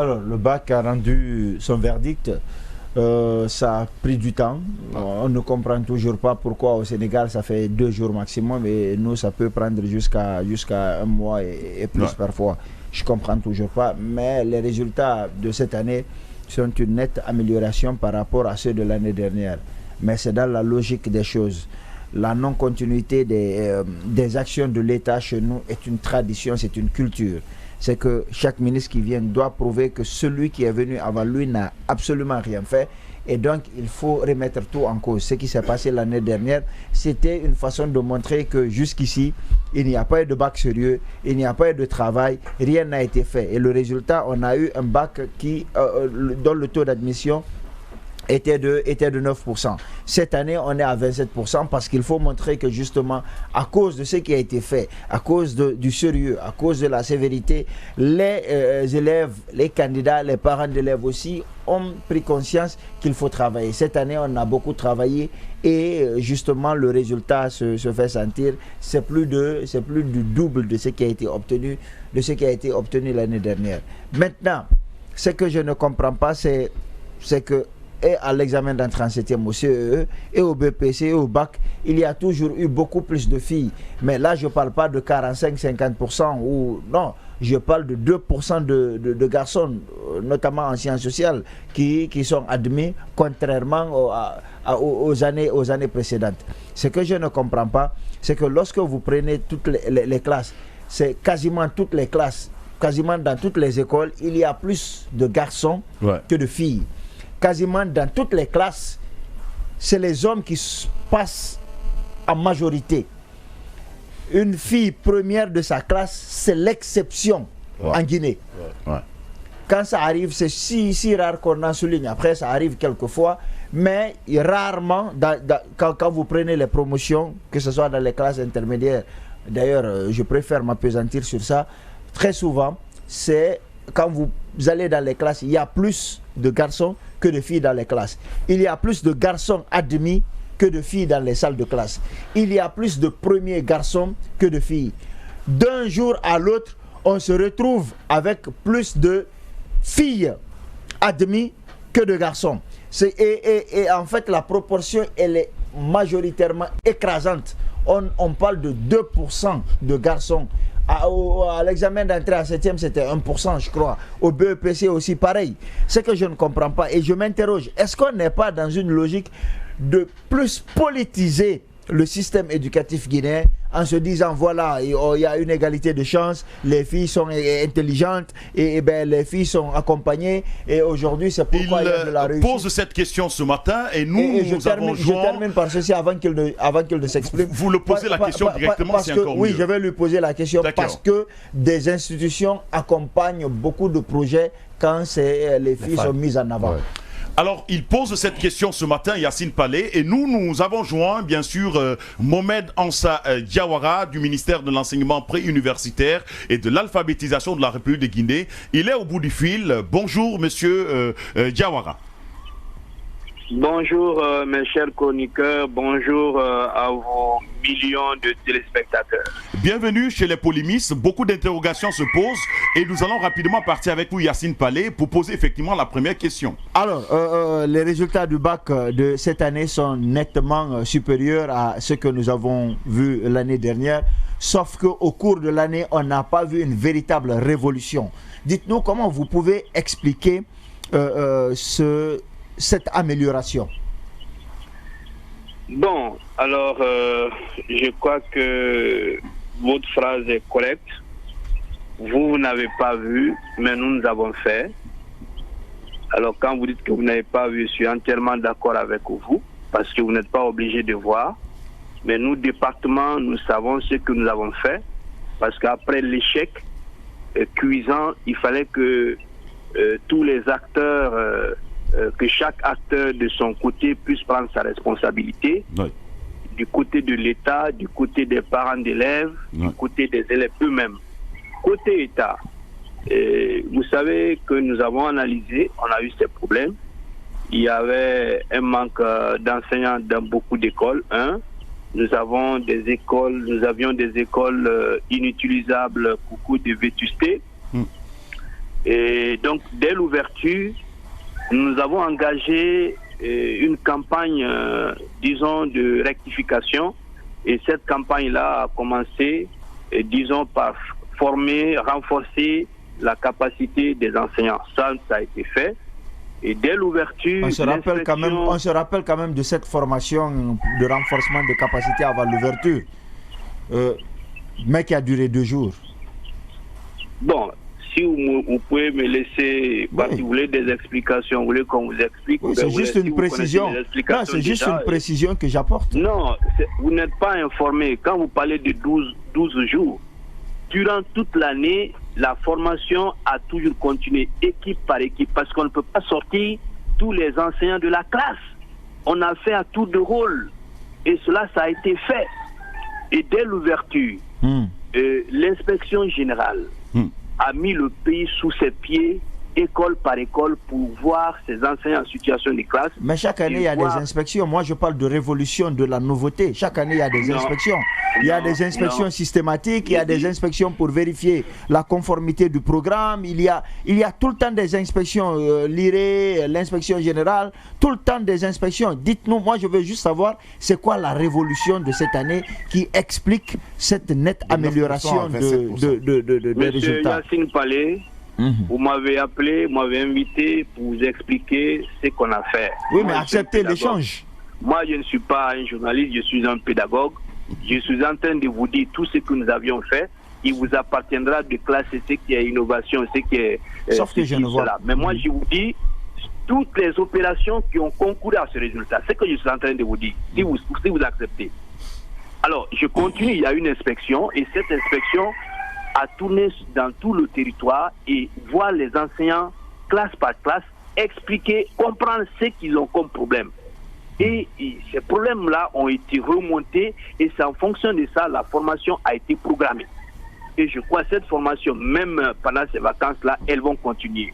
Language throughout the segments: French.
Alors, le bac a rendu son verdict. Ça a pris du temps. On ne comprend toujours pas pourquoi au Sénégal ça fait 2 jours maximum et nous ça peut prendre jusqu'à 1 mois et plus parfois. Je comprends toujours pas. Mais les résultats de cette année sont une nette amélioration par rapport à ceux de l'année dernière. Mais c'est dans la logique des choses. La non-continuité des actions de l'État chez nous est une tradition, c'est une culture. C'est que chaque ministre qui vient doit prouver que celui qui est venu avant lui n'a absolument rien fait. Et donc, il faut remettre tout en cause. Ce qui s'est passé l'année dernière, c'était une façon de montrer que jusqu'ici, il n'y a pas eu de bac sérieux, il n'y a pas eu de travail, rien n'a été fait. Et le résultat, on a eu un bac dont le taux d'admission était de 9%. Cette année, on est à 27% parce qu'il faut montrer que justement, à cause de ce qui a été fait, à cause du sérieux, à cause de la sévérité, les élèves, les candidats, les parents d'élèves aussi ont pris conscience qu'il faut travailler. Cette année, on a beaucoup travaillé et justement, le résultat se fait sentir. C'est plus du double de ce qui a été obtenu l'année dernière. Maintenant, ce que je ne comprends pas, c'est que et à l'examen d'entrée en 7e au CEE et au BPC et au bac, il y a toujours eu beaucoup plus de filles. Mais là, je ne parle pas de 45-50% ou non, je parle de 2% de garçons, notamment en sciences sociales, qui sont admis contrairement aux années précédentes. Ce que je ne comprends pas, c'est que lorsque vous prenez toutes les classes, c'est quasiment toutes les classes, quasiment dans toutes les écoles, il y a plus de garçons que de filles. Quasiment dans toutes les classes, c'est les hommes qui passent en majorité. Une fille première de sa classe, c'est l'exception en Guinée. Quand ça arrive, c'est si rare qu'on en souligne. Après, ça arrive quelquefois, mais rarement, quand vous prenez les promotions, que ce soit dans les classes intermédiaires, d'ailleurs, je préfère m'appesantir sur ça, très souvent, c'est quand vous allez dans les classes, il y a plus de garçons que de filles dans les classes. Il y a plus de garçons admis que de filles dans les salles de classe. Il y a plus de premiers garçons que de filles. D'un jour à l'autre, on se retrouve avec plus de filles admis que de garçons. Et en fait, la proportion, elle est majoritairement écrasante. On parle de 2% de garçons. À l'examen d'entrée en 7e, c'était 1%, je crois. Au BEPC aussi, pareil. Ce que je ne comprends pas, et je m'interroge, est-ce qu'on n'est pas dans une logique de plus politiser le système éducatif guinéen en se disant, voilà, il y a une égalité de chance, les filles sont intelligentes, et les filles sont accompagnées, et aujourd'hui, c'est pourquoi il y a de la réussite. Il pose cette question ce matin, et nous avons joué... Je termine par ceci avant qu'il ne s'exprime. Vous le posez la question directement, c'est encore mieux. Oui, je vais lui poser la question parce que des institutions accompagnent beaucoup de projets quand les filles sont mises en avant. Alors, il pose cette question ce matin, Yacine Palé, et nous avons joint, bien sûr, Mohamed Ansa Diawara du ministère de l'Enseignement préuniversitaire et de l'Alphabétisation de la République de Guinée. Il est au bout du fil. Bonjour, monsieur Diawara. Bonjour, mes chers chroniqueurs. Bonjour à vos millions de téléspectateurs. Bienvenue chez les polémistes. Beaucoup d'interrogations se posent et nous allons rapidement partir avec vous, Yacine Palé, pour poser effectivement la première question. Alors, les résultats du bac de cette année sont nettement supérieurs à ce que nous avons vu l'année dernière, sauf qu'au cours de l'année, on n'a pas vu une véritable révolution. Dites-nous comment vous pouvez expliquer cette amélioration. Bon, alors, je crois que votre phrase est correcte. Vous n'avez pas vu, mais nous avons fait. Alors, quand vous dites que vous n'avez pas vu, je suis entièrement d'accord avec vous, parce que vous n'êtes pas obligé de voir. Mais nous, département, nous savons ce que nous avons fait, parce qu'après l'échec cuisant, il fallait que tous les acteurs... que chaque acteur de son côté puisse prendre sa responsabilité, du côté de l'État, du côté des parents d'élèves, du côté des élèves eux-mêmes. Côté État, vous savez que nous avons analysé, on a eu ces problèmes. Il y avait un manque d'enseignants dans beaucoup d'écoles. Nous avions des écoles inutilisables, beaucoup de vétusté. Et donc, dès l'ouverture, nous avons engagé une campagne, disons, de rectification. Et cette campagne-là a commencé, disons, par former, renforcer la capacité des enseignants. Ça a été fait. Et dès l'ouverture, on se rappelle quand même de cette formation de renforcement des capacités avant l'ouverture, mais qui a duré 2 jours. Bon, si vous pouvez me laisser, si vous voulez des explications, vous voulez qu'on vous explique. Oui, c'est juste une précision. Non, c'est juste une précision que j'apporte. Non, vous n'êtes pas informé. Quand vous parlez de 12 jours, durant toute l'année, la formation a toujours continué, équipe par équipe, parce qu'on ne peut pas sortir tous les enseignants de la classe. On a fait à tour de rôle. Et cela, ça a été fait. Et dès l'ouverture, l'inspection générale a mis le pays sous ses pieds, école par école, pour voir ces enseignants en situation de classe. Mais chaque année, il y a des inspections. Moi, je parle de révolution, de la nouveauté. Chaque année, il y a des inspections. Il y a des inspections systématiques, il y a des inspections pour vérifier la conformité du programme. Il y a tout le temps des inspections. L'IRE, l'inspection générale, tout le temps des inspections. Dites-nous, moi, je veux juste savoir, c'est quoi la révolution de cette année qui explique cette nette amélioration des résultats. Monsieur Yacine Palais, vous m'avez appelé, vous m'avez invité pour vous expliquer ce qu'on a fait. Oui, mais acceptez l'échange. Moi, je ne suis pas un journaliste, je suis un pédagogue. Je suis en train de vous dire tout ce que nous avions fait. Il vous appartiendra de classer ce qui est innovation, ce qui est... Sauf que je ne vois pas. Mais moi, je vous dis toutes les opérations qui ont concouru à ce résultat. C'est ce que je suis en train de vous dire, si vous acceptez. Alors, je continue, il y a une inspection, et cette inspection à tourner dans tout le territoire et voir les enseignants, classe par classe, expliquer, comprendre ce qu'ils ont comme problème. Et ces problèmes-là ont été remontés et c'est en fonction de ça, la formation a été programmée. Et je crois que cette formation, même pendant ces vacances-là, elles vont continuer.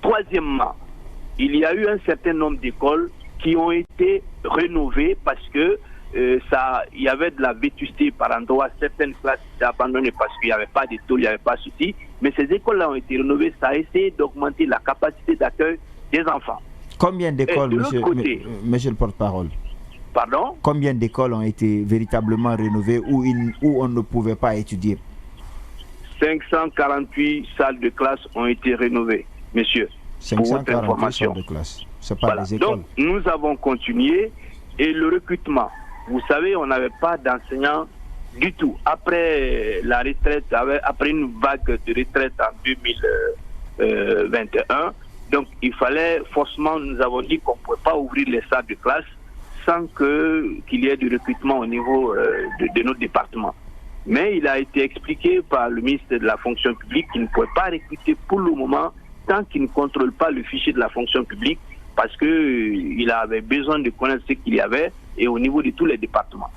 Troisièmement, il y a eu un certain nombre d'écoles qui ont été rénovées parce que il y avait de la vétusté par endroit, certaines classes étaient abandonnées parce qu'il n'y avait pas de taux, il n'y avait pas de souci. Mais ces écoles-là ont été rénovées, ça a essayé d'augmenter la capacité d'accueil des enfants. Combien d'écoles, monsieur le porte-parole? Pardon? Combien d'écoles ont été véritablement rénovées où on ne pouvait pas étudier? 548 salles de classe ont été rénovées, monsieur. 548 salles de classe. C'est pas des écoles. Donc, nous avons continué et le recrutement. Vous savez, on n'avait pas d'enseignants du tout. Après la retraite, après une vague de retraite en 2021, donc il fallait forcément, nous avons dit qu'on ne pouvait pas ouvrir les salles de classe sans qu'il y ait du recrutement au niveau de notre département. Mais il a été expliqué par le ministre de la fonction publique qu'il ne pouvait pas recruter pour le moment tant qu'il ne contrôle pas le fichier de la fonction publique parce qu'il avait besoin de connaître ce qu'il y avait et au niveau de tous les départements.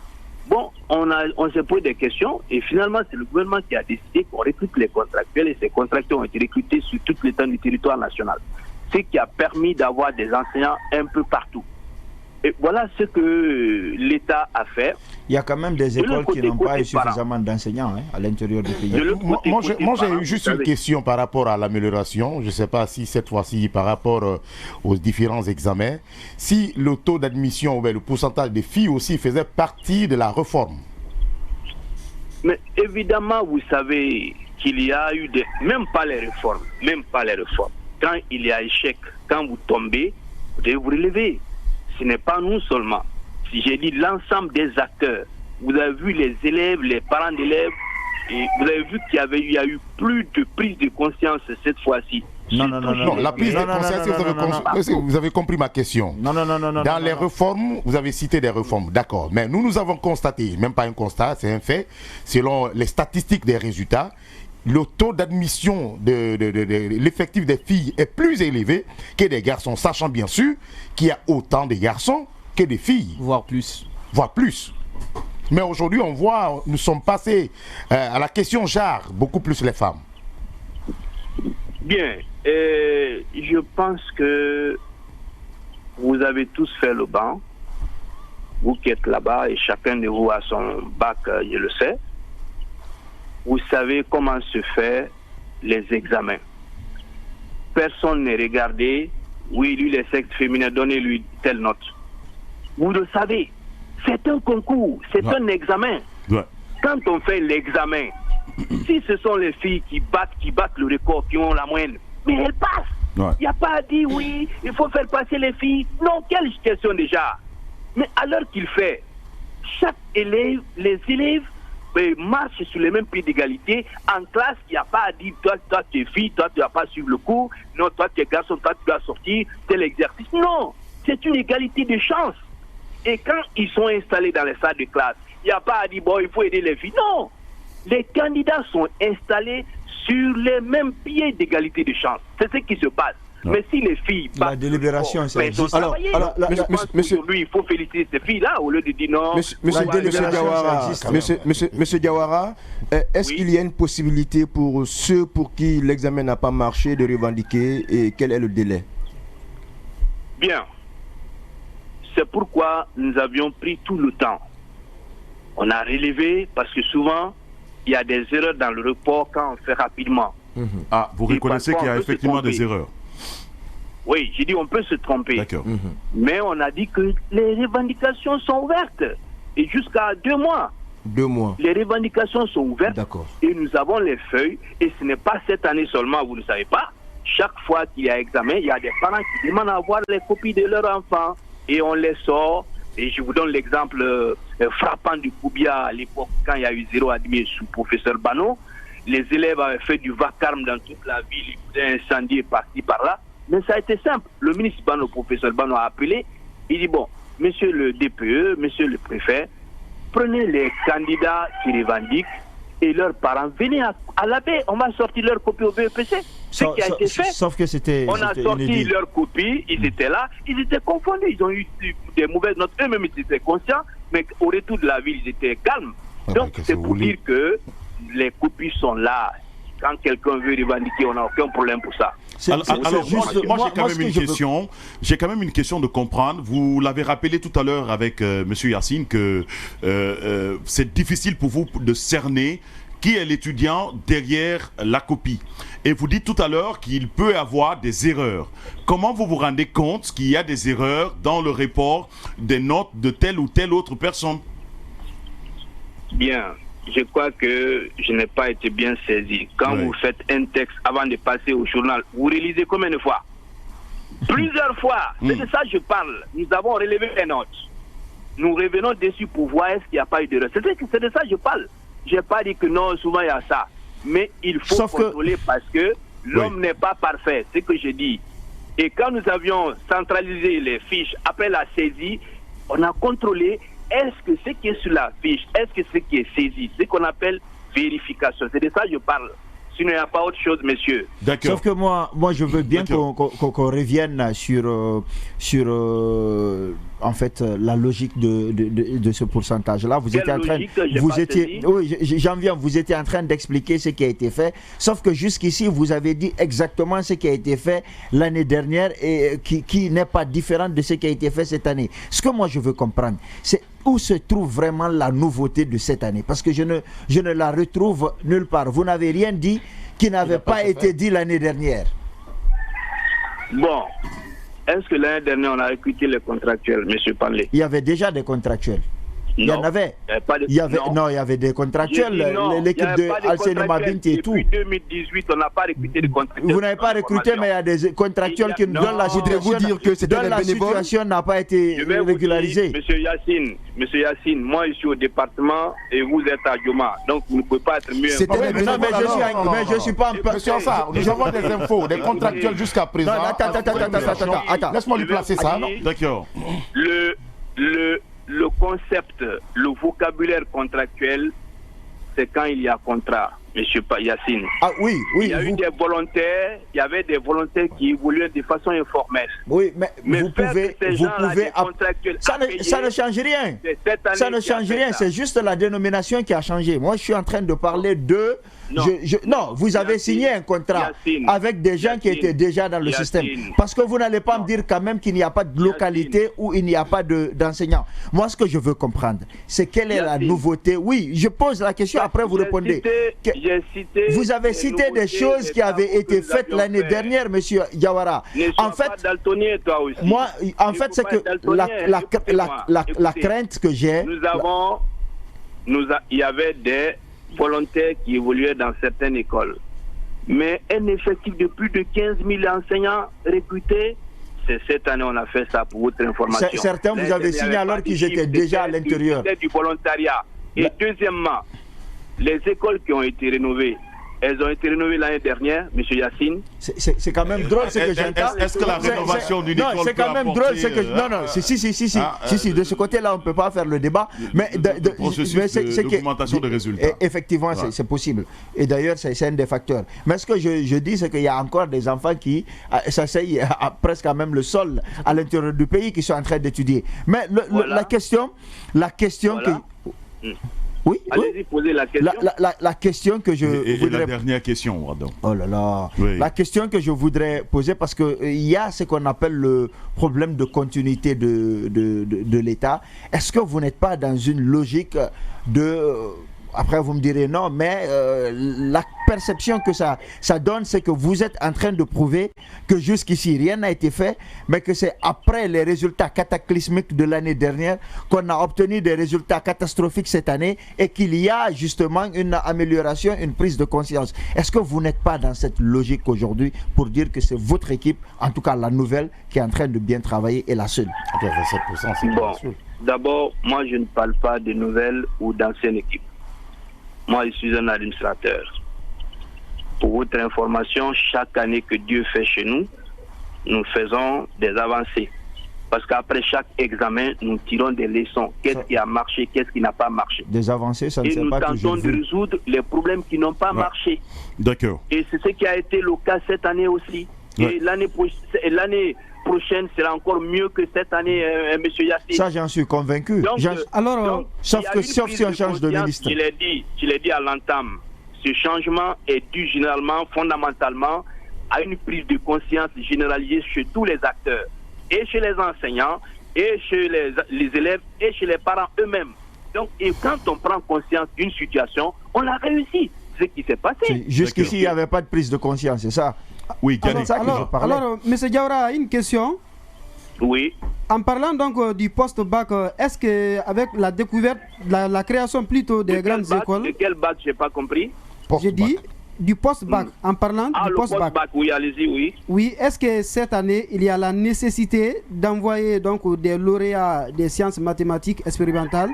Bon, on s'est posé des questions et finalement c'est le gouvernement qui a décidé qu'on recrute les contractuels et ces contractuels ont été recrutés sur tout l'étendue du territoire national. Ce qui a permis d'avoir des enseignants un peu partout. Et voilà ce que l'État a fait. Il y a quand même des écoles qui n'ont pas eu suffisamment d'enseignants à l'intérieur du pays. Moi, j'ai juste une question par rapport à l'amélioration. Je ne sais pas si cette fois-ci, par rapport aux différents examens, si le taux d'admission, le pourcentage des filles aussi faisait partie de la réforme. Mais évidemment, vous savez qu'il y a eu même pas les réformes. Quand il y a échec, quand vous tombez, vous devez vous relever. Ce n'est pas nous seulement. Si j'ai dit l'ensemble des acteurs, vous avez vu les élèves, les parents d'élèves, et vous avez vu qu'il y a eu plus de prise de conscience cette fois-ci. Non, la prise de conscience, vous avez compris ma question. Non. Dans les réformes, vous avez cité des réformes, d'accord. Mais nous avons constaté, même pas un constat, c'est un fait, selon les statistiques des résultats, le taux d'admission de l'effectif des filles est plus élevé que des garçons, sachant bien sûr qu'il y a autant de garçons que de filles. Voire plus. Mais aujourd'hui, on voit, nous sommes passés à la question genre, beaucoup plus les femmes. Bien, je pense que vous avez tous fait le banc, vous qui êtes là-bas, et chacun de vous a son bac, je le sais. Vous savez comment se fait les examens. personne n'est regardé. Oui, lui, les sexes féminins, donnez-lui telle note. Vous le savez, c'est un concours, c'est un examen. Ouais. Quand on fait l'examen, si ce sont les filles qui battent le record, qui ont la moyenne, mais elles passent. Il n'y a pas à dire oui, il faut faire passer les filles. Non, quelle question déjà? Mais à l'heure qu'il fait, chaque élève, les élèves marchent sur les mêmes pieds d'égalité. En classe, il n'y a pas à dire toi tu es fille, toi tu ne vas pas suivre le cours. Non, toi tu es garçon, toi tu dois sortir tel exercice. Non, c'est une égalité de chance. Et quand ils sont installés dans les salles de classe, il n'y a pas à dire bon, il faut aider les filles. Non, les candidats sont installés sur les mêmes pieds d'égalité de chance. C'est ce qui se passe. Non. Mais si les filles... La délibération, c'est juste... Alors, monsieur, lui, il faut féliciter ces filles-là au lieu de dire non... Monsieur Diawara, est-ce qu'il y a une possibilité pour ceux pour qui l'examen n'a pas marché de revendiquer et quel est le délai? Bien. C'est pourquoi nous avions pris tout le temps. On a relevé parce que souvent... il y a des erreurs dans le report quand on fait rapidement. Ah, vous reconnaissez qu'il y a effectivement des erreurs? Oui, j'ai dit on peut se tromper. D'accord. Mais on a dit que les revendications sont ouvertes. Et jusqu'à 2 mois. 2 mois. Les revendications sont ouvertes. D'accord. Et nous avons les feuilles. Et ce n'est pas cette année seulement, vous ne savez pas. Chaque fois qu'il y a examen, il y a des parents qui demandent à avoir les copies de leurs enfants. Et on les sort. Et je vous donne l'exemple frappant du Koubia à l'époque, quand il y a eu 0 admis sous professeur Bano. Les élèves avaient fait du vacarme dans toute la ville, ils étaient incendiés par-ci, par-là. Mais ça a été simple. Le ministre Bano, professeur Bano, a appelé. Il dit, bon, monsieur le DPE, monsieur le préfet, prenez les candidats qui revendiquent et leurs parents, venez à la baie, on va sortir leur copie au BEPC. Ce qui a été fait, sauf que c'était... On a sorti inédit. Leur copie, ils étaient là, ils étaient confondus, ils ont eu des mauvaises notes, eux-mêmes ils étaient conscients, mais au retour de la ville, ils étaient calmes. Donc c'est pour dire que les copies sont là. Quand quelqu'un veut revendiquer, on n'a aucun problème pour ça. Alors moi j'ai quand même une question. J'ai quand même une question de comprendre. Vous l'avez rappelé tout à l'heure avec Monsieur Yacine que c'est difficile pour vous de cerner qui est l'étudiant derrière la copie. Et vous dites tout à l'heure qu'il peut y avoir des erreurs. Comment vous vous rendez compte qu'il y a des erreurs dans le report des notes de telle ou telle autre personne? Bien. Je crois que je n'ai pas été bien saisi. Quand vous faites un texte avant de passer au journal, vous réalisez combien de fois? Plusieurs fois. C'est de ça que je parle. Nous avons relevé les notes. Nous revenons dessus pour voir est-ce qu'il n'y a pas eu d'erreur. C'est de ça que je parle. Je n'ai pas dit que non, souvent il y a ça. Mais il faut contrôler parce que l'homme n'est pas parfait. C'est ce que je dis. Et quand nous avions centralisé les fiches après la saisie, on a contrôlé. Est-ce que ce qui est sur la fiche, est-ce que ce qui est saisi, c'est ce qu'on appelle vérification. C'est de ça que je parle. Sinon, il n'y a pas autre chose, messieurs. Sauf que moi je veux bien qu'on revienne sur en fait, la logique de ce pourcentage-là. Vous étiez en train, vous étiez en train d'expliquer ce qui a été fait. Sauf que jusqu'ici, vous avez dit exactement ce qui a été fait l'année dernière et qui n'est pas différent de ce qui a été fait cette année. Ce que moi je veux comprendre, c'est où se trouve vraiment la nouveauté de cette année, parce que je ne la retrouve nulle part. Vous n'avez rien dit qui n'avait pas été dit l'année dernière. Bon, est-ce que l'année dernière on a recruté les contractuels, monsieur Panlé? Il y avait déjà des contractuels. Il y en avait. Il y avait des contractuels. L'équipe de Alcéne Mabinti et tout. Depuis 2018, on n'a pas recruté des contractuels. Vous n'avez pas recruté, mais il y a des contractuels qui donnent la situation n'a pas été régularisée. Monsieur Yacine, moi je suis au département et vous êtes à Djoma. Donc vous ne pouvez pas être mieux. Mais je suis pas un peu. Monsieur Assa, nous avons des infos, des contractuels jusqu'à présent. Attends. Laisse-moi lui placer ça. D'accord. Le concept, le vocabulaire contractuel, c'est quand il y a contrat, monsieur Yacine. Ah oui. Il y a eu des volontaires, il y avait des volontaires qui évoluaient de façon informelle. Oui, mais vous pouvez ça ne change rien. Ça ne change rien, c'est juste la dénomination qui a changé. Moi, je suis en train de parler de... Non, vous avez signé un contrat avec des gens qui étaient déjà dans le système. Parce que vous n'allez pas me dire quand même qu'il n'y a pas de localité où il n'y a pas d'enseignants. Moi, ce que je veux comprendre, c'est quelle est la nouveauté. Oui, je pose la question, après vous répondez. J'ai cité. Vous avez cité des choses qui avaient été faites l'année dernière, monsieur Diawara. En fait, pas daltonien, toi aussi. Moi, en fait, c'est que la crainte que j'ai. Il y avait des volontaires qui évoluaient dans certaines écoles. Mais un effectif de plus de 15 000 enseignants recrutés, c'est cette année on a fait ça pour votre information. Certains vous avez signé alors qu'ils étaient déjà à l'intérieur. C'était du volontariat. Et deuxièmement, les écoles qui ont été rénovées, elles ont été rénovées l'année dernière, M. Yacine. C'est quand même drôle ce que j'entends. Est-ce que la rénovation d'une école c'est quand même drôle ce que... Non, si, de ce côté-là, on ne peut pas faire le débat. Mais processus d'augmentation des résultats. Effectivement, c'est possible. Et d'ailleurs, c'est un des facteurs. Mais ce que je dis, c'est qu'il y a encore des enfants qui s'asseyent presque à même le sol à l'intérieur du pays qui sont en train d'étudier. Mais la question voilà. Oui, allez-y, posez la question. La question que je voudrais... la dernière question, pardon. Oh là là. Oui. La question que je voudrais poser, parce qu'il y a ce qu'on appelle le problème de continuité de l'État. Est-ce que vous n'êtes pas dans une logique de... Après, vous me direz non, mais la perception que ça donne, c'est que vous êtes en train de prouver que jusqu'ici, rien n'a été fait, mais que c'est après les résultats cataclysmiques de l'année dernière qu'on a obtenu des résultats catastrophiques cette année et qu'il y a justement une amélioration, une prise de conscience. Est-ce que vous n'êtes pas dans cette logique aujourd'hui pour dire que c'est votre équipe, en tout cas la nouvelle, qui est en train de bien travailler et la seule? Bon, d'abord, moi je ne parle pas de nouvelles ou d'anciennes équipes. Moi, je suis un administrateur. Pour votre information, chaque année que Dieu fait chez nous, nous faisons des avancées. Parce qu'après chaque examen, nous tirons des leçons. Qu'est-ce qui a marché, qu'est-ce qui n'a pas marché. Des avancées, ça ne s'est pas toujours vu. Et nous tentons de résoudre les problèmes qui n'ont pas marché. D'accord. Et c'est ce qui a été le cas cette année aussi. Et l'année prochaine sera encore mieux que cette année, M. Yassine. Ça, j'en suis convaincu. Sauf si on change de ministre. Je l'ai dit à l'entame, ce changement est dû généralement, fondamentalement, à une prise de conscience généralisée chez tous les acteurs, et chez les enseignants, et chez les élèves, et chez les parents eux-mêmes. Donc, et quand on prend conscience d'une situation, on l'a réussi. C'est ce qui s'est passé. Jusqu'ici, il n'y avait pas de prise de conscience, c'est ça? Oui, alors, M. Diawara, une question. Oui. En parlant donc du post-bac, est-ce qu'avec la découverte, la création plutôt des grandes écoles... De quel bac, je n'ai pas compris? J'ai dit du post-bac, en parlant du post-bac. Oui, allez-y, oui. Oui, est-ce que cette année, il y a la nécessité d'envoyer donc des lauréats des sciences mathématiques expérimentales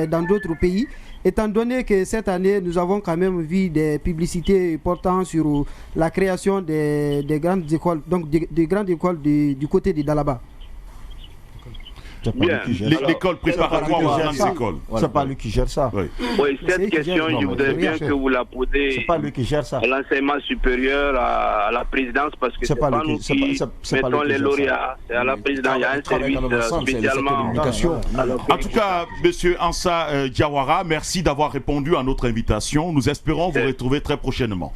dans d'autres pays, étant donné que cette année, nous avons quand même vu des publicités portant sur la création des grandes écoles, donc des grandes écoles du côté de Dalaba? Bien. L'école préparatoire aux grandes écoles. C'est pas lui qui gère ça. Oui, cette question, je voudrais bien que vous la posez. C'est pas lui qui gère ça. À l'enseignement supérieur, à la présidence, parce que c'est pas nous qui mettons les lauréats. C'est à la présidence, il y a un service spécialement. En tout cas, M. Ansa Diawara, merci d'avoir répondu à notre invitation. Nous espérons vous retrouver très prochainement.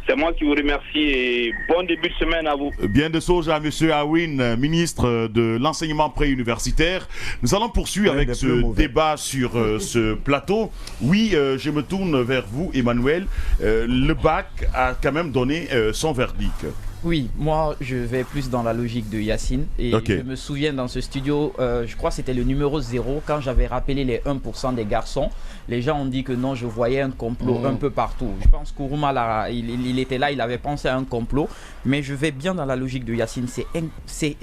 C'est moi qui vous remercie et bon début de semaine à vous. Bien de sauge à M. Awin, ministre de l'enseignement préuniversitaire. Nous allons poursuivre avec ce débat sur ce plateau. Oui, je me tourne vers vous, Emmanuel. Le bac a quand même donné son verdict. Oui, moi je vais plus dans la logique de Yacine et je me souviens dans ce studio, je crois que c'était le numéro 0, quand j'avais rappelé les 1% des garçons, les gens ont dit que non, je voyais un complot un peu partout. Je pense qu'Ourouma, il était là, il avait pensé à un complot, mais je vais bien dans la logique de Yacine.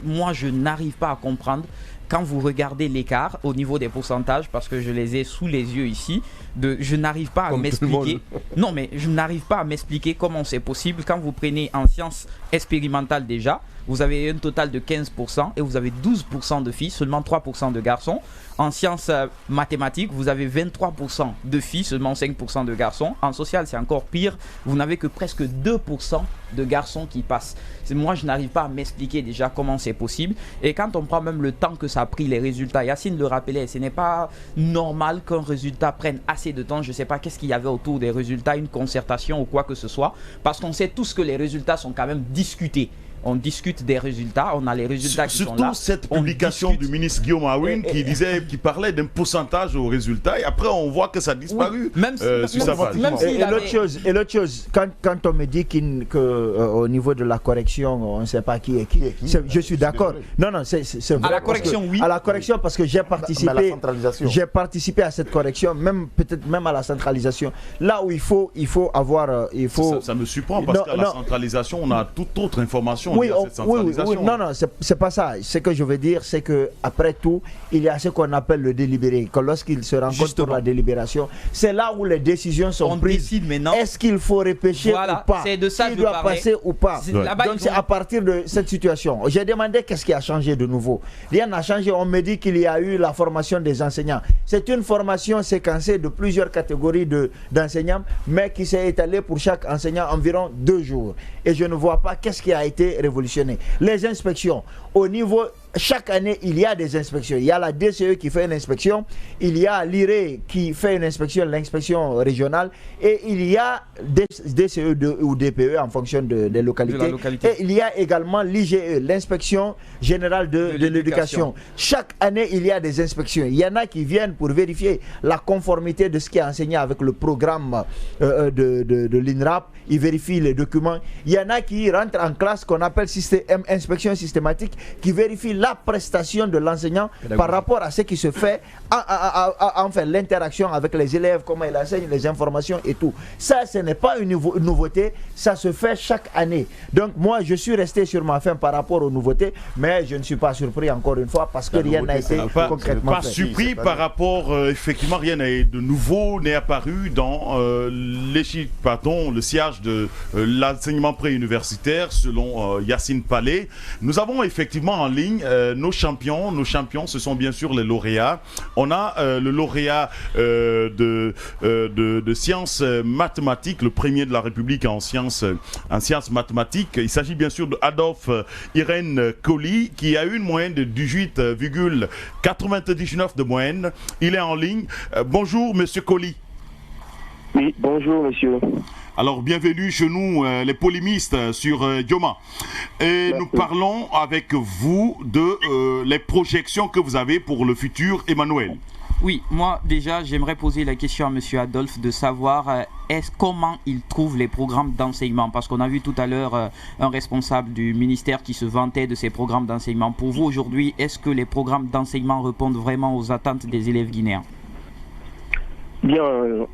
Moi je n'arrive pas à comprendre quand vous regardez l'écart au niveau des pourcentages, parce que je les ai sous les yeux ici, je n'arrive pas à m'expliquer. Non, mais je n'arrive pas à m'expliquer comment c'est possible. Quand vous prenez en sciences expérimentales déjà, vous avez un total de 15% et vous avez 12% de filles, seulement 3% de garçons. En sciences mathématiques, vous avez 23% de filles, seulement 5% de garçons. En social, c'est encore pire. Vous n'avez que presque 2% de garçons qui passent. Moi, je n'arrive pas à m'expliquer déjà comment c'est possible. Et quand on prend même le temps que ça a pris les résultats, Yacine le rappelait, ce n'est pas normal qu'un résultat prenne assez de temps. Je ne sais pas qu'est-ce qu'il y avait autour des résultats, une concertation ou quoi que ce soit. Parce qu'on sait tous que les résultats sont quand même discutés. on discute des résultats, on a les résultats qui sont là. Surtout cette publication du ministre Guillaume Aouine qui parlait d'un pourcentage aux résultats et après on voit que ça a disparu. Oui, et l'autre chose, quand on me dit qu'au niveau de la correction, on ne sait pas qui est qui, je suis d'accord. Non, c'est vrai. À la correction, oui. À la correction, parce que j'ai participé à cette correction, peut-être même à la centralisation. Là où il faut avoir... Ça me surprend parce qu'à la centralisation, on a toute autre information. Oui, non, c'est pas ça. Ce que je veux dire, c'est que après tout, il y a ce qu'on appelle le délibéré. Que lorsqu'il se rencontre pour la délibération, c'est là où les décisions sont prises. Est-ce qu'il faut repêcher ou pas? C'est de ça il doit passer ou pas? Donc c'est à partir de cette situation. J'ai demandé qu'est-ce qui a changé de nouveau. Rien n'a changé. On me dit qu'il y a eu la formation des enseignants. C'est une formation séquencée de plusieurs catégories d'enseignants, mais qui s'est étalée pour chaque enseignant environ 2 jours. Et je ne vois pas qu'est-ce qui a été révolutionné. Les inspections, au niveau... Chaque année, il y a des inspections. Il y a la DCE qui fait une inspection, il y a l'IRE qui fait une inspection, l'inspection régionale, et il y a des DCE ou DPE en fonction des localités. Et il y a également l'IGE, l'inspection générale de l'éducation. Chaque année, il y a des inspections. Il y en a qui viennent pour vérifier la conformité de ce qui est enseigné avec le programme de l'INRAP. Ils vérifient les documents. Il y en a qui rentrent en classe qu'on appelle inspection systématique, qui vérifie la prestation de l'enseignant par rapport à ce qui se fait, enfin l'interaction avec les élèves, comment il enseigne, les informations et tout. Ça, ce n'est pas une nouveauté, ça se fait chaque année. Donc moi, je suis resté sur ma faim par rapport aux nouveautés, mais je ne suis pas surpris encore une fois parce que rien n'a été concrètement fait. Pas surpris par rapport, effectivement, rien de nouveau n'est apparu dans le sillage de l'enseignement préuniversitaire selon Yacine Palais. Nous avons effectivement en ligne nos champions, ce sont bien sûr les lauréats. On a le lauréat de sciences mathématiques, le premier de la République en sciences mathématiques. Il s'agit bien sûr de Adolphe Irène Colli qui a eu une moyenne de 18,99 de moyenne. Il est en ligne. Bonjour Monsieur Colli. Oui, bonjour monsieur. Alors, bienvenue chez nous, les polémistes sur Dioma. Et nous parlons avec vous de les projections que vous avez pour le futur Emmanuel. Oui, moi déjà, j'aimerais poser la question à monsieur Adolphe de savoir comment il trouve les programmes d'enseignement. Parce qu'on a vu tout à l'heure un responsable du ministère qui se vantait de ces programmes d'enseignement. Pour vous, aujourd'hui, est-ce que les programmes d'enseignement répondent vraiment aux attentes des élèves guinéens ? Bien,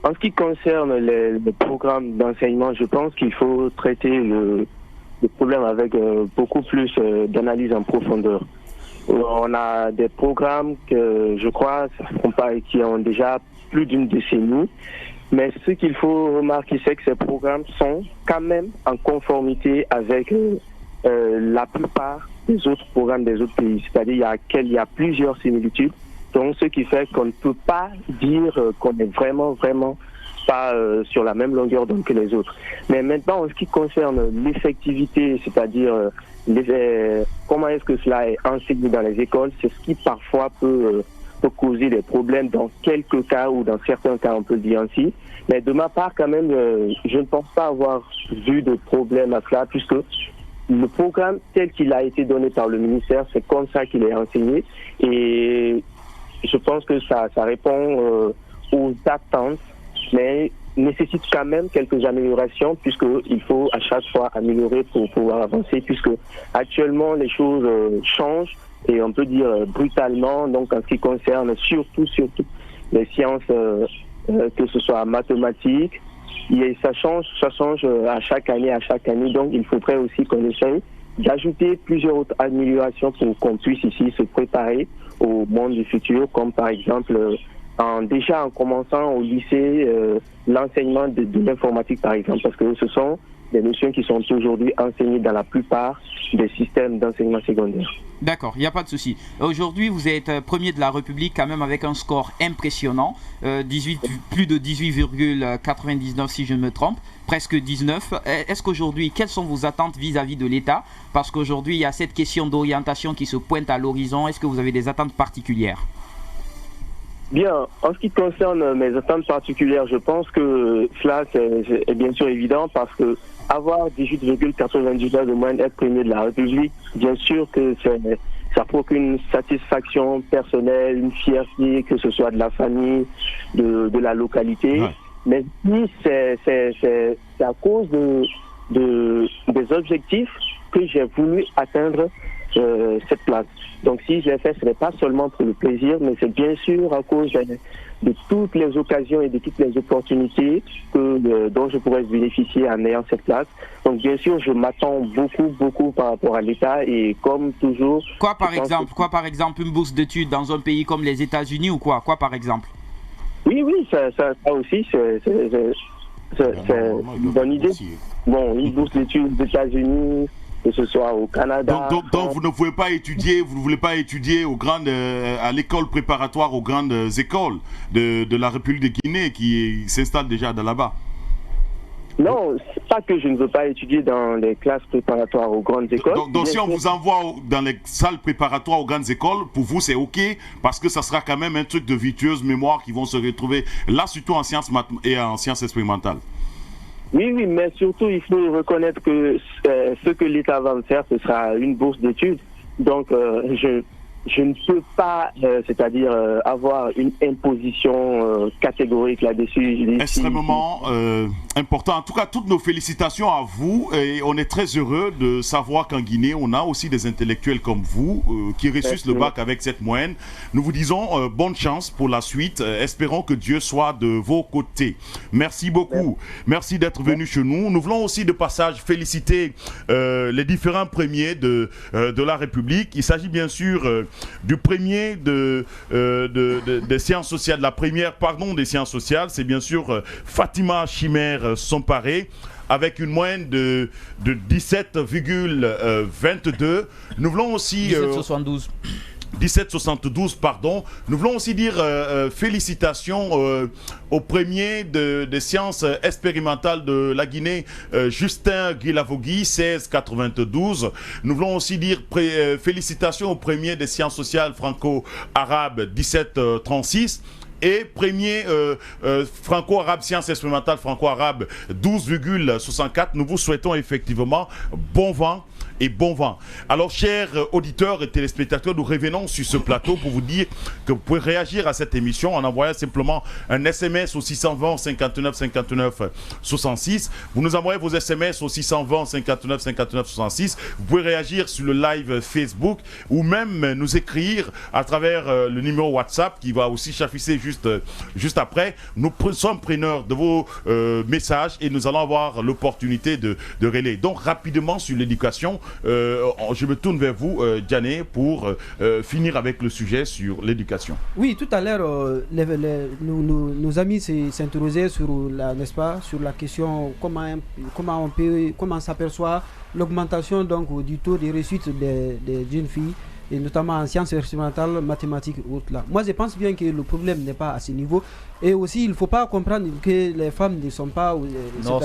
en ce qui concerne les programmes d'enseignement, je pense qu'il faut traiter le problème avec beaucoup plus d'analyse en profondeur. On a des programmes que je crois qui ont déjà plus d'une décennie, mais ce qu'il faut remarquer, c'est que ces programmes sont quand même en conformité avec la plupart des autres programmes des autres pays. C'est-à-dire qu'il y a plusieurs similitudes. Donc, ce qui fait qu'on ne peut pas dire qu'on est vraiment pas sur la même longueur d'onde que les autres. Mais maintenant, en ce qui concerne l'effectivité, c'est-à-dire comment est-ce que cela est enseigné dans les écoles, c'est ce qui parfois peut causer des problèmes dans quelques cas ou dans certains cas, on peut le dire ainsi. Mais de ma part, quand même, je ne pense pas avoir vu de problème à cela, puisque le programme tel qu'il a été donné par le ministère, c'est comme ça qu'il est enseigné. Et je pense que ça répond aux attentes, mais nécessite quand même quelques améliorations, puisqu'il faut à chaque fois améliorer pour pouvoir avancer, puisque actuellement les choses changent, et on peut dire brutalement, donc en ce qui concerne surtout les sciences, que ce soit mathématiques, et ça change à chaque année, donc il faudrait aussi qu'on essaye d'ajouter plusieurs autres améliorations pour qu'on puisse ici se préparer au monde du futur, comme par exemple déjà en commençant au lycée l'enseignement de l'informatique par exemple, parce que ce sont des notions qui sont aujourd'hui enseignées dans la plupart des systèmes d'enseignement secondaire. D'accord, il n'y a pas de souci. Aujourd'hui, vous êtes premier de la République quand même avec un score impressionnant, plus de 18,99 si je ne me trompe, presque 19. Est-ce qu'aujourd'hui, quelles sont vos attentes vis-à-vis de l'État? Parce qu'aujourd'hui, il y a cette question d'orientation qui se pointe à l'horizon. Est-ce que vous avez des attentes particulières? Bien, en ce qui concerne mes attentes particulières, je pense que cela est bien sûr évident parce que avoir 18,99 de moyenne, être premier de la République, bien sûr que ça procure une satisfaction personnelle, une fierté, que ce soit de la famille, de la localité. Ouais. Mais si c'est à cause des objectifs que j'ai voulu atteindre cette place. Donc si je l'ai fait, ce n'est pas seulement pour le plaisir, mais c'est bien sûr à cause de toutes les occasions et de toutes les opportunités dont je pourrais bénéficier en ayant cette place. Donc bien sûr, je m'attends beaucoup par rapport à l'État et comme toujours... Quoi par exemple une bourse d'études dans un pays comme les États-Unis ou quoi par exemple? Oui, ça aussi, c'est une bonne idée. Bon, une bourse d'études aux États-Unis, que ce soit au Canada. Donc vous ne pouvez pas étudier, vous ne voulez pas étudier à l'école préparatoire aux grandes écoles de la République de Guinée qui s'installe déjà là-bas? Non, c'est pas que je ne veux pas étudier dans les classes préparatoires aux grandes écoles. Donc si on vous envoie dans les salles préparatoires aux grandes écoles, pour vous c'est ok, parce que ça sera quand même un truc de virtueuse mémoire qui vont se retrouver là, surtout en sciences et en sciences expérimentales. Oui, mais surtout, il faut reconnaître que ce que l'État va me faire, ce sera une bourse d'études. Donc, je ne peux pas, c'est-à-dire avoir une imposition catégorique là-dessus. Extrêmement important. En tout cas, toutes nos félicitations à vous. Et on est très heureux de savoir qu'en Guinée, on a aussi des intellectuels comme vous qui réussissent le bac avec cette moyenne. Nous vous disons bonne chance pour la suite. Espérons que Dieu soit de vos côtés. Merci beaucoup. Merci d'être venu chez nous. Nous voulons aussi de passage féliciter les différents premiers de la République. Il s'agit bien sûr du premier des sciences sociales, la première, des sciences sociales, c'est bien sûr Fatima Chimère Somparé, avec une moyenne de 17,22. Nous voulons aussi... 17,72. 1772, pardon. Nous voulons aussi dire félicitations au premier des sciences expérimentales de la Guinée, Justin Guilavogui, 1692. Nous voulons aussi dire félicitations au premier des sciences sociales franco-arabes, 1736. Et premier franco-arabe, sciences expérimentales franco-arabe, 12,64. Nous vous souhaitons effectivement bon vent et bon vent. Alors, chers auditeurs et téléspectateurs, nous revenons sur ce plateau pour vous dire que vous pouvez réagir à cette émission en envoyant simplement un SMS au 620 59 59 66. Vous nous envoyez vos SMS au 620 59 59 66. Vous pouvez réagir sur le live Facebook ou même nous écrire à travers le numéro WhatsApp qui va aussi s'afficher juste après. Nous sommes preneurs de vos messages et nous allons avoir l'opportunité de relayer. Donc, rapidement sur l'éducation, je me tourne vers vous, Diané, pour finir avec le sujet sur l'éducation. Oui, tout à l'heure, nos amis s'interrogeaient sur n'est-ce pas, sur la question comment s'aperçoit l'augmentation donc du taux de réussite des jeunes filles, et notamment en sciences expérimentales, mathématiques ou autres là. Moi, je pense bien que le problème n'est pas à ce niveau. Et aussi, il ne faut pas comprendre que les femmes ne sont pas... Non,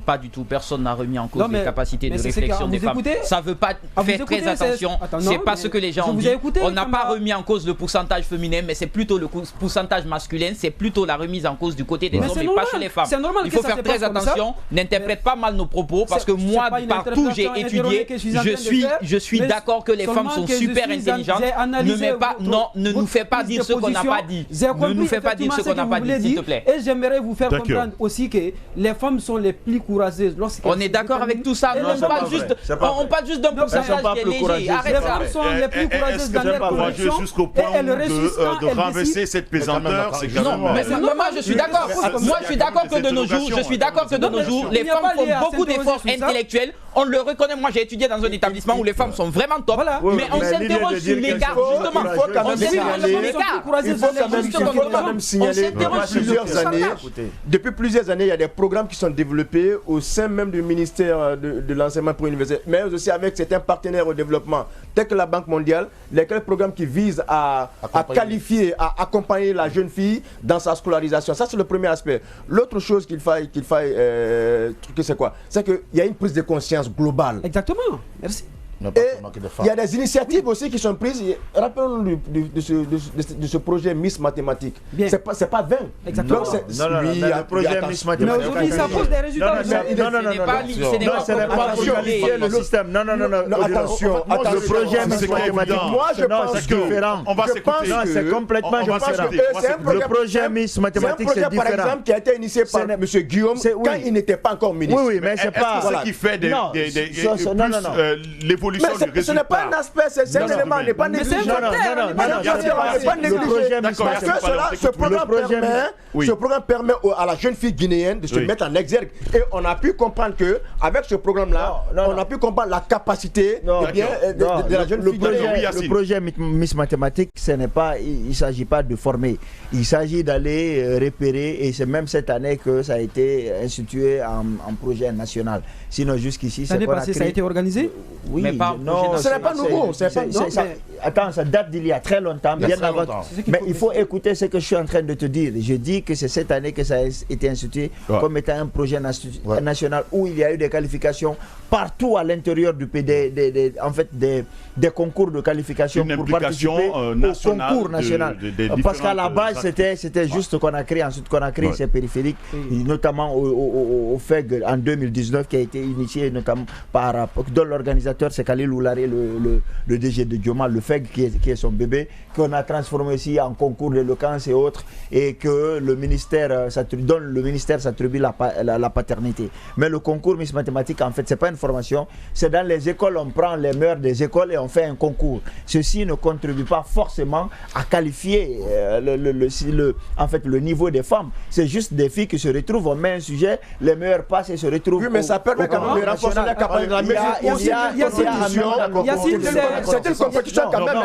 pas du tout. Personne n'a remis en cause les capacités de réflexion des femmes. Ça ne veut pas faire très attention. C'est pas ce que les gens ont dit. On n'a pas remis en cause le pourcentage féminin, mais c'est plutôt le pourcentage masculin. C'est plutôt la remise en cause du côté des hommes et pas chez les femmes. Il faut faire très attention. N'interprète pas mal nos propos, parce que moi, partout j'ai étudié, je suis d'accord que les femmes sont super intelligentes. Ne nous fais pas dire ce qu'on n'a pas dit. Ne nous fais pas dire ce qu'on n'a pas dit, s'il te plaît. Et j'aimerais vous faire comprendre aussi que les femmes sont les plus courageuses. On est d'accord avec tout ça. On parle juste d'un pourcentage qui est léger. Arrête ça. Les femmes sont les plus courageuses dans leur conviction. Jusqu'au point de renverser cette pesanteur. Non, mais moi je suis d'accord. Moi je suis d'accord que de nos jours, les femmes font beaucoup d'efforts intellectuels. On le reconnaît. Moi j'ai étudié dans un établissement où les femmes sont vraiment top. Mais on s'interroge sur l'écart, justement. On s'interroge sur l'écart. Il faut quand même signaler depuis plusieurs années, il y a des programmes qui sont développés au sein même du ministère de l'enseignement préuniversitaire, mais aussi avec certains partenaires au développement, tels que la Banque mondiale, lesquels programmes qui visent à qualifier, à accompagner la jeune fille dans sa scolarisation. Ça, c'est le premier aspect. L'autre chose qu'il faille c'est quoi? C'est qu'il y a une prise de conscience globale. Exactement. Merci. il y a des initiatives aussi qui sont prises. Rappelons-nous de ce projet Miss Mathématiques. C'est pas vain. Exactement. Le projet Miss Mathématiques. Mais aujourd'hui, ça pose des résultats. Ce n'est pas pour qualifier le système. Non. Attention. Le projet Miss Mathématiques. Moi, je pense que... On va s'écouter. Non, c'est complètement différent. Le projet Miss Mathématiques, c'est différent. Par exemple, qui a été initié par M. Guillaume quand il n'était pas encore ministre. Oui, mais c'est pas... Est-ce que ce qui fait l'évolution du résultat? Ce n'est pas un aspect, c'est un élément, on n'est pas négligé. Ce programme permet à la jeune fille guinéenne de se mettre en exergue. Et on a pu comprendre qu'avec ce programme-là, on a pu comprendre la capacité de la jeune fille guinéenne. Le projet Miss Mathématiques, il ne s'agit pas de former. Il s'agit d'aller repérer, et c'est même cette année que ça a été institué en projet national. Sinon, jusqu'ici, l'année passée, ça a été organisé? Oui, mais pas non, ce n'est pas nouveau. Attends, ça date d'il y a très longtemps, bien avant. Mais il faut écouter ce que je suis en train de te dire. Je dis que c'est cette année que ça a été institué comme étant un projet national où il y a eu des qualifications partout à l'intérieur du PD, en fait des concours de qualification pour participer au concours national. Parce qu'à la base, c'était juste Conakry, ensuite Conakry, c'est périphérique, notamment au FEG en 2019 qui a été initié notamment dont l'organisateur c'est Khalil Oulare, le DG de Dioma, le FEG qui est son bébé, qu'on a transformé aussi en concours d'éloquence et autres, et que le ministère s'attribue la paternité. Mais le concours Miss Mathématiques, en fait, c'est pas une formation, c'est dans les écoles, on prend les meilleurs des écoles et on fait un concours. Ceci ne contribue pas forcément à qualifier le niveau des femmes. C'est juste des filles qui se retrouvent, on met un sujet, les meilleurs passent et se retrouvent. Oui, mais ça permet quand même de renforcer la capacité de la c'est une compétition quand même.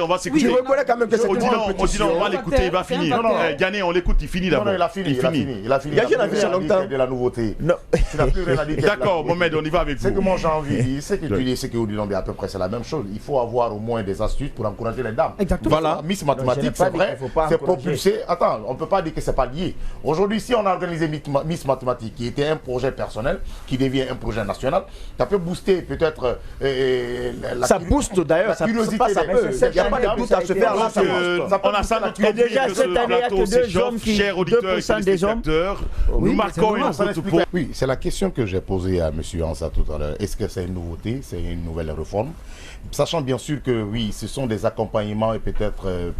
On va s'écouter. Tu reconnais quand même que c'est une compétition. On va l'écouter, il va finir. Gagné, on l'écoute, il finit d'abord. Non, il a fini. Il a fini de la nouveauté. Tu n'as plus rien à dire. D'accord, Mohamed, on y va avec vous. C'est que moi j'ai envie de dire, c'est que tu dis, c'est que vous dites, à peu près c'est la même chose. Il faut avoir au moins des astuces pour encourager les dames. Exactement. Voilà, Miss Mathématiques, c'est vrai, c'est propulsé. Attends, on ne peut pas dire que c'est pas lié. Aujourd'hui, si on a organisé Miss Mathématiques, qui était un projet personnel, qui devient un projet national, ça peut booster peut-être ça booste d'ailleurs, ça curiosité. Il n'y a pas de doute à se faire là. On a sans doute compris que ce plateau s'échauffe, chers auditeurs et téléspectateurs. Nous marquons une autre pause. Oui, c'est la question que j'ai posée à M. Ansa tout à l'heure. Est-ce que c'est une nouveauté, c'est une nouvelle réforme? Sachant bien sûr que oui, ce sont des accompagnements et peut-être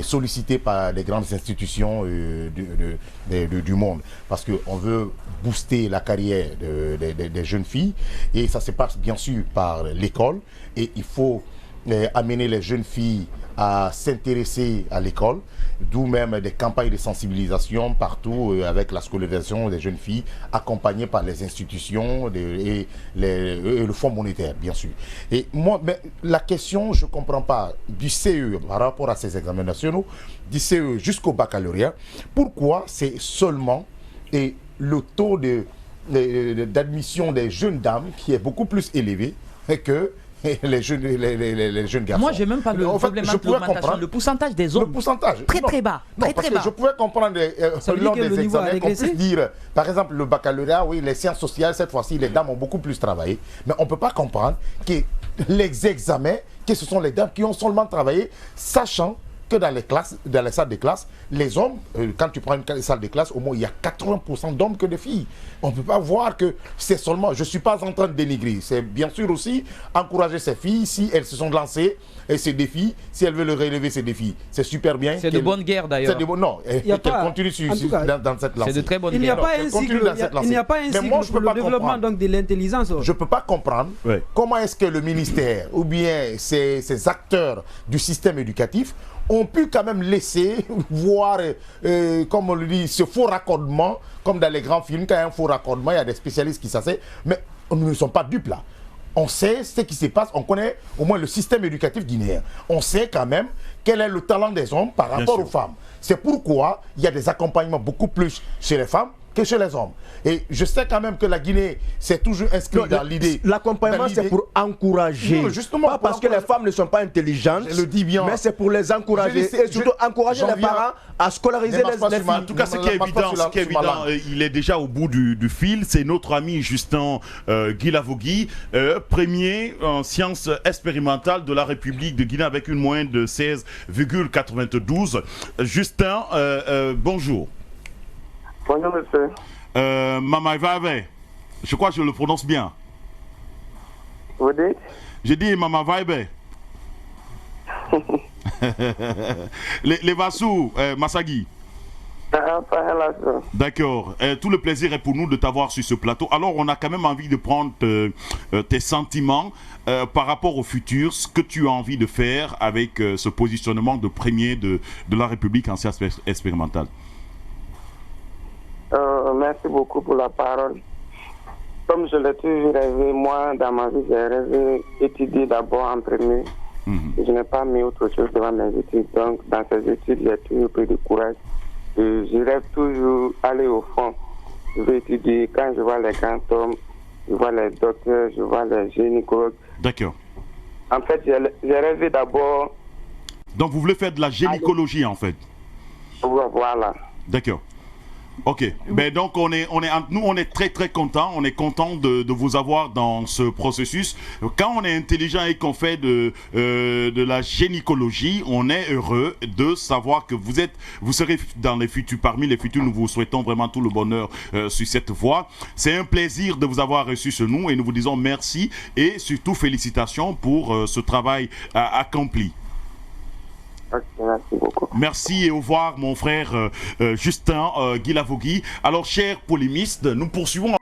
sollicités par les grandes institutions du monde. Parce qu'on veut booster la carrière des jeunes filles et ça se passe bien sûr par l'école et il faut amener les jeunes filles à s'intéresser à l'école, d'où même des campagnes de sensibilisation partout avec la scolarisation des jeunes filles accompagnées par les institutions et le Fonds monétaire bien sûr. Et moi, mais la question, je ne comprends pas, du CE par rapport à ces examens nationaux, du CE jusqu'au baccalauréat, pourquoi c'est seulement le taux d'admission des jeunes dames qui est beaucoup plus élevé que les jeunes garçons. Moi, j'ai même pas le problème de l'augmentation. Le pourcentage des hommes. Le pourcentage. Très bas. Non, parce que je pouvais comprendre lors des examens qu'on puisse dire, par exemple, le baccalauréat, oui, les sciences sociales, cette fois-ci, les dames ont beaucoup plus travaillé. Mais on ne peut pas comprendre que les examens, que ce sont les dames qui ont seulement travaillé, sachant que dans les salles de classe, les hommes, quand tu prends une salle de classe, au moins il y a 80% d'hommes que de filles. On ne peut pas voir que c'est seulement, je ne suis pas en train de dénigrer, c'est bien sûr aussi encourager ces filles, si elles se sont lancées et ces défis, si elles veulent relever ces défis. C'est super bien. C'est de bonne guerre d'ailleurs. Non, qu'elles continuent dans cette lancée. C'est de très bonne guerre. Il n'y a pas un cycle pour le développement donc, de l'intelligence. Je ne peux pas comprendre comment est-ce que le ministère ou bien ces acteurs du système éducatif ont pu quand même laisser voir, comme on le dit, ce faux raccordement, comme dans les grands films, quand il y a un faux raccordement, il y a des spécialistes qui s'asseyent, mais nous ne sommes pas dupes là. On sait ce qui se passe, on connaît au moins le système éducatif guinéen. On sait quand même quel est le talent des hommes par rapport aux femmes. C'est pourquoi il y a des accompagnements beaucoup plus chez les femmes que chez les hommes. Et je sais quand même que la Guinée s'est toujours inscrite dans l'idée. L'accompagnement, c'est pour encourager. Non, justement, pas parce que les femmes ne sont pas intelligentes, je le dis bien, mais c'est pour les encourager. Et surtout encourager les parents à scolariser les filles. En tout cas, ce qui est évident, il est déjà au bout du fil. C'est notre ami Justin Guilavogui, premier en sciences expérimentales de la République de Guinée avec une moyenne de 16,92. Justin, bonjour. Bonjour, monsieur. Mama Vabe, je crois que je le prononce bien. Vous dites? Je dis Mama Vabe. les Vassou, Masagi. D'accord. Tout le plaisir est pour nous de t'avoir sur ce plateau. Alors, on a quand même envie de prendre tes sentiments par rapport au futur, ce que tu as envie de faire avec ce positionnement de premier de la République en sciences expérimentales. Merci beaucoup pour la parole. Comme je l'ai toujours rêvé, moi, dans ma vie, j'ai rêvé étudier d'abord en premier. Je n'ai pas mis autre chose devant mes études. Donc, dans ces études, j'ai toujours pris du courage. Je rêve toujours aller au fond. Je veux étudier. Quand je vois les grands hommes, je vois les docteurs, je vois les gynécologues. D'accord. En fait, j'ai rêvé d'abord... Donc, vous voulez faire de la gynécologie, en fait? Voilà. D'accord. Ok, ben donc on est très très content, on est content de vous avoir dans ce processus. Quand on est intelligent et qu'on fait de la gynécologie, on est heureux de savoir que vous serez parmi les futurs. Nous vous souhaitons vraiment tout le bonheur sur cette voie. C'est un plaisir de vous avoir reçu ce nous et nous vous disons merci et surtout félicitations pour ce travail accompli. Merci beaucoup. Merci et au revoir mon frère Justin Guilavogui. Alors chers polémistes, nous poursuivons